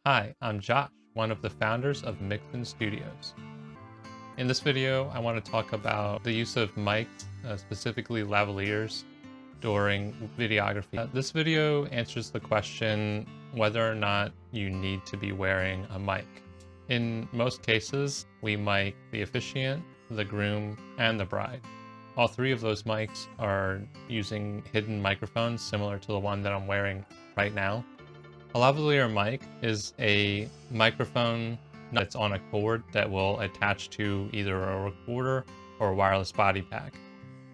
Hi, I'm Josh, one of the founders of Mixon Studios. In this video, I want to talk about the use of mics, specifically lavaliers, during videography. This video answers the question whether or not you need to be wearing a mic. In most cases, we mic the officiant, the groom, and the bride. All three of those mics are using hidden microphones similar to the one that I'm wearing right now. A lavalier mic is a microphone that's on a cord that will attach to either a recorder or a wireless body pack.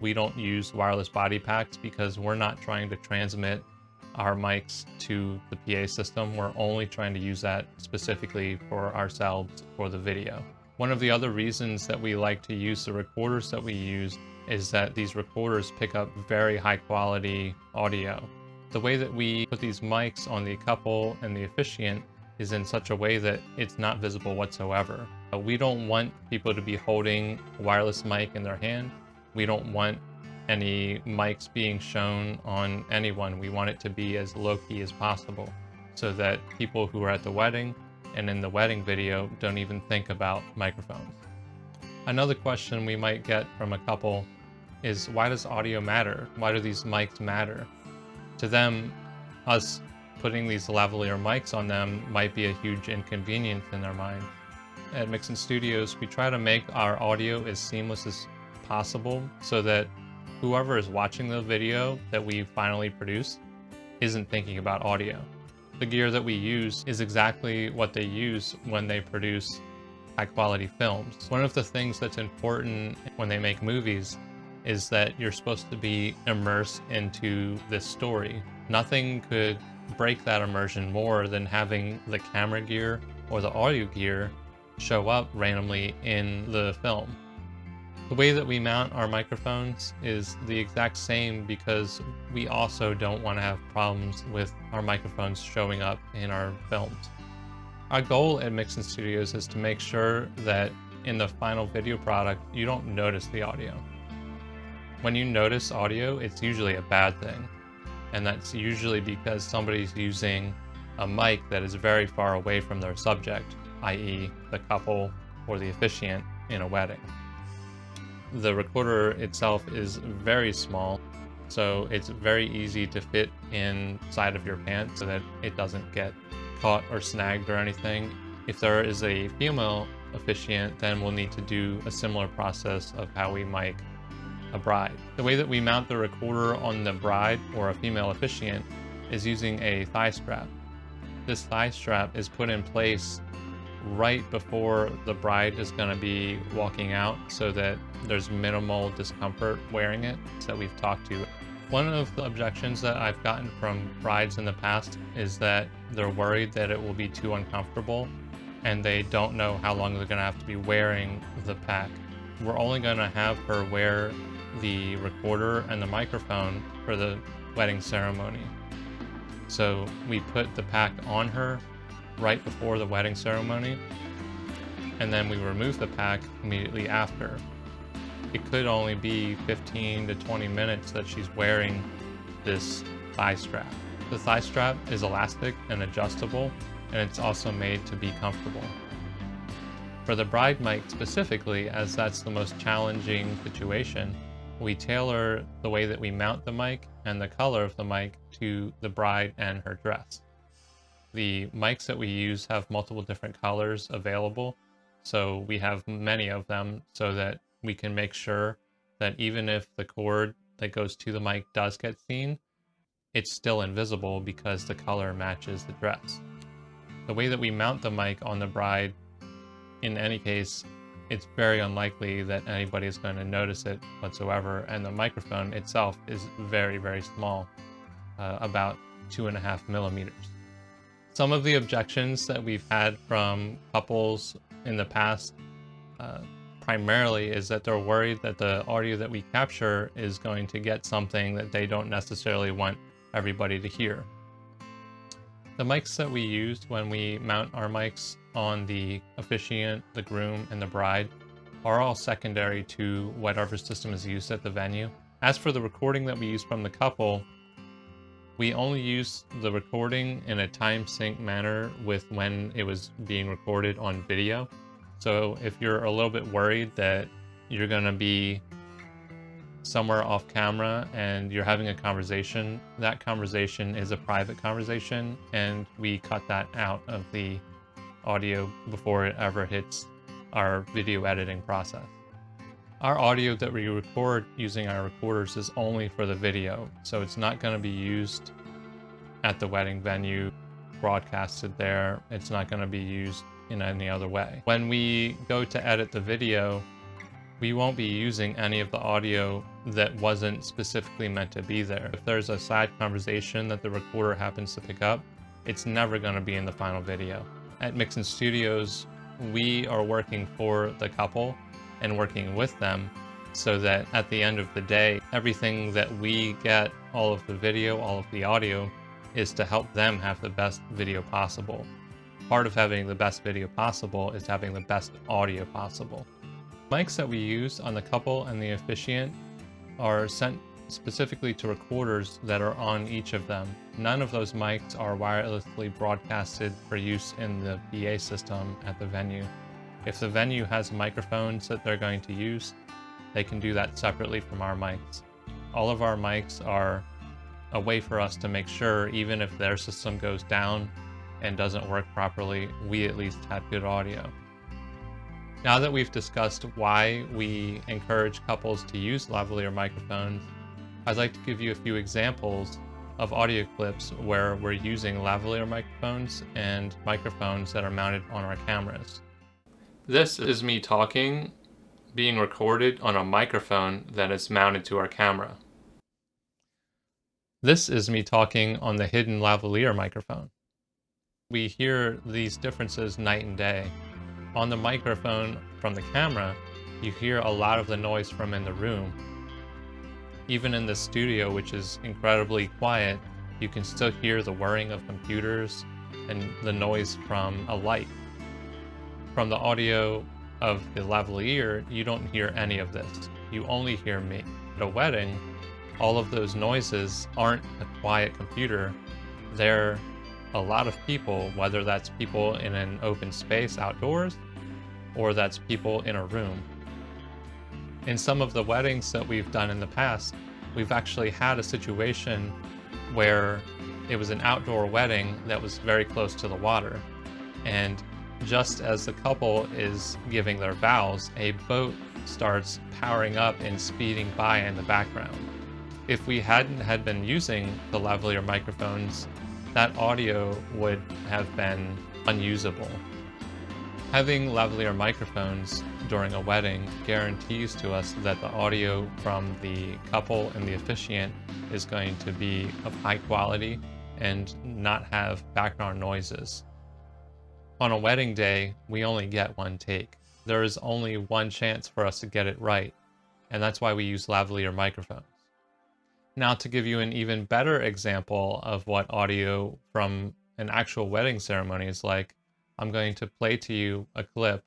We don't use wireless body packs because we're not trying to transmit our mics to the PA system. We're only trying to use that specifically for ourselves for the video. One of the other reasons that we like to use the recorders that we use is that these recorders pick up very high quality audio. The way that we put these mics on the couple and the officiant is in such a way that it's not visible whatsoever. We don't want people to be holding a wireless mic in their hand. We don't want any mics being shown on anyone. We want it to be as low-key as possible so that people who are at the wedding and in the wedding video don't even think about microphones. Another question we might get from a couple is, why does audio matter? Why do these mics matter? To them, us putting these lavalier mics on them might be a huge inconvenience in their mind. At Mixon Studios, we try to make our audio as seamless as possible so that whoever is watching the video that we finally produce isn't thinking about audio. The gear that we use is exactly what they use when they produce high-quality films. One of the things that's important when they make movies is that you're supposed to be immersed into this story. Nothing could break that immersion more than having the camera gear or the audio gear show up randomly in the film. The way that we mount our microphones is the exact same because we also don't want to have problems with our microphones showing up in our films. Our goal at Mixon Studios is to make sure that in the final video product, you don't notice the audio. When you notice audio, it's usually a bad thing. And that's usually because somebody's using a mic that is very far away from their subject, i.e. the couple or the officiant in a wedding. The recorder itself is very small, so it's very easy to fit inside of your pants so that it doesn't get caught or snagged or anything. If there is a female officiant, then we'll need to do a similar process of how we mic a bride. The way that we mount the recorder on the bride or a female officiant is using a thigh strap. This thigh strap is put in place right before the bride is going to be walking out so that there's minimal discomfort wearing it that we've talked to. One of the objections that I've gotten from brides in the past is that they're worried that it will be too uncomfortable and they don't know how long they're going to have to be wearing the pack. We're only going to have her wear the recorder and the microphone for the wedding ceremony. So we put the pack on her right before the wedding ceremony, and then we remove the pack immediately after. It could only be 15 to 20 minutes that she's wearing this thigh strap. The thigh strap is elastic and adjustable, and it's also made to be comfortable. For the bride mic specifically, as that's the most challenging situation, we tailor the way that we mount the mic and the color of the mic to the bride and her dress. The mics that we use have multiple different colors available, so we have many of them so that we can make sure that even if the cord that goes to the mic does get seen, it's still invisible because the color matches the dress. The way that we mount the mic on the bride, in any case, it's very unlikely that anybody is going to notice it whatsoever, and the microphone itself is very, very small, about 2.5 millimeters. Some of the objections that we've had from couples in the past primarily is that they're worried that the audio that we capture is going to get something that they don't necessarily want everybody to hear. The mics that we used when we mount our mics on the officiant, the groom, and the bride are all secondary to whatever system is used at the venue. As for the recording that we use from the couple, We only use the recording in a time sync manner with when it was being recorded on video. So if you're a little bit worried that you're gonna be somewhere off camera and you're having a conversation, that conversation is a private conversation, and we cut that out of the audio before it ever hits our video editing process. Our audio that we record using our recorders is only for the video, so it's not going to be used at the wedding venue, broadcasted there. It's not going to be used in any other way. When we go to edit the video, we won't be using any of the audio that wasn't specifically meant to be there. If there's a side conversation that the recorder happens to pick up, it's never going to be in the final video. At Mixon Studios, we are working for the couple and working with them so that at the end of the day, everything that we get, all of the video, all of the audio, is to help them have the best video possible. Part of having the best video possible is having the best audio possible. Mics that we use on the couple and the officiant are sent specifically to recorders that are on each of them. None of those mics are wirelessly broadcasted for use in the PA system at the venue. If the venue has microphones that they're going to use, they can do that separately from our mics. All of our mics are a way for us to make sure, even if their system goes down and doesn't work properly, we at least have good audio. Now that we've discussed why we encourage couples to use lavalier microphones, I'd like to give you a few examples of audio clips where we're using lavalier microphones and microphones that are mounted on our cameras. This is me talking, being recorded on a microphone that is mounted to our camera. This is me talking on the hidden lavalier microphone. We hear these differences night and day. On the microphone from the camera, you hear a lot of the noise from in the room. Even in the studio, which is incredibly quiet, you can still hear the whirring of computers and the noise from a light. From the audio of the lavalier, you don't hear any of this. You only hear me. At a wedding, all of those noises aren't a quiet computer. They're a lot of people, whether that's people in an open space outdoors or that's people in a room. In some of the weddings that we've done in the past, we've actually had a situation where it was an outdoor wedding that was very close to the water. And just as the couple is giving their vows, a boat starts powering up and speeding by in the background. If we hadn't had been using the lavalier microphones, that audio would have been unusable. Having lavalier microphones during a wedding guarantees to us that the audio from the couple and the officiant is going to be of high quality and not have background noises. On a wedding day, we only get one take. There is only one chance for us to get it right, and that's why we use lavalier microphones. Now, to give you an even better example of what audio from an actual wedding ceremony is like, I'm going to play to you a clip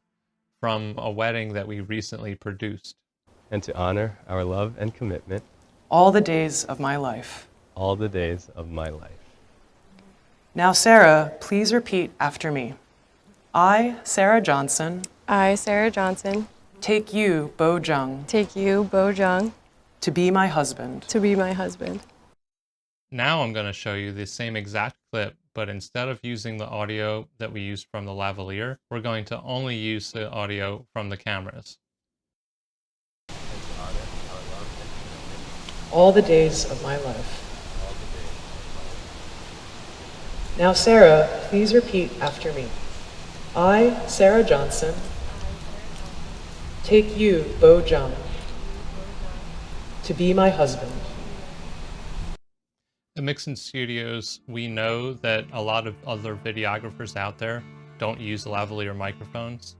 from a wedding that we recently produced. And to honor our love and commitment all the days of my life. all the days of my life. Now, Sarah, please repeat after me. I, Sarah Johnson, I, Sarah Johnson, take you, Bo Jung, take you, Bo Jung, to be my husband. to be my husband. Now I'm going to show you the same exact clip, but instead of using the audio that we used from the lavalier, we're going to only use the audio from the cameras. All the days of my life. Now, Sarah, please repeat after me. I, Sarah Johnson, take you, Bo Jung, to be my husband. At Mixon Studios, we know that a lot of other videographers out there don't use lavalier microphones.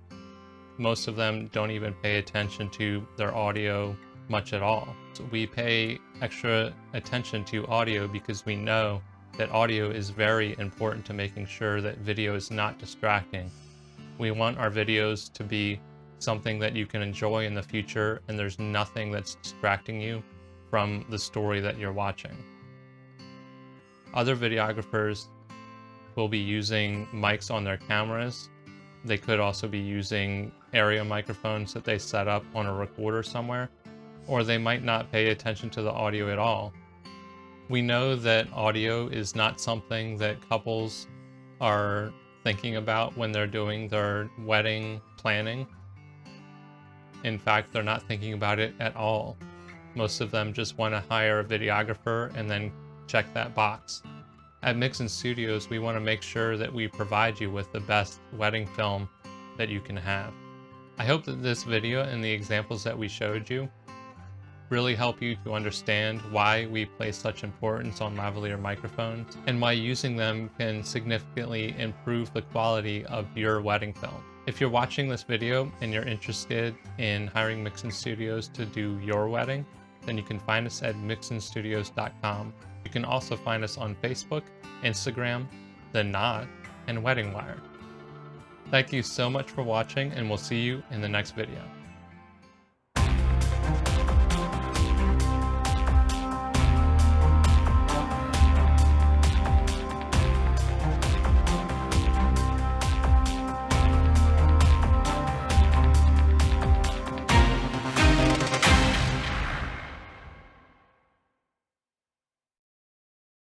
Most of them don't even pay attention to their audio much at all. So we pay extra attention to audio because we know that audio is very important to making sure that video is not distracting. We want our videos to be something that you can enjoy in the future, and there's nothing that's distracting you from the story that you're watching. Other videographers will be using mics on their cameras. They could also be using area microphones that they set up on a recorder somewhere, or they might not pay attention to the audio at all. We know that audio is not something that couples are thinking about when they're doing their wedding planning. In fact, they're not thinking about it at all. Most of them just want to hire a videographer and then check that box. At Mixon Studios, we want to make sure that we provide you with the best wedding film that you can have. I hope that this video and the examples that we showed you really help you to understand why we place such importance on lavalier microphones and why using them can significantly improve the quality of your wedding film. If you're watching this video and you're interested in hiring Mixon Studios to do your wedding, then you can find us at mixonstudios.com. You can also find us on Facebook, Instagram, The Knot, and Wedding Wire. Thank you so much for watching, and we'll see you in the next video.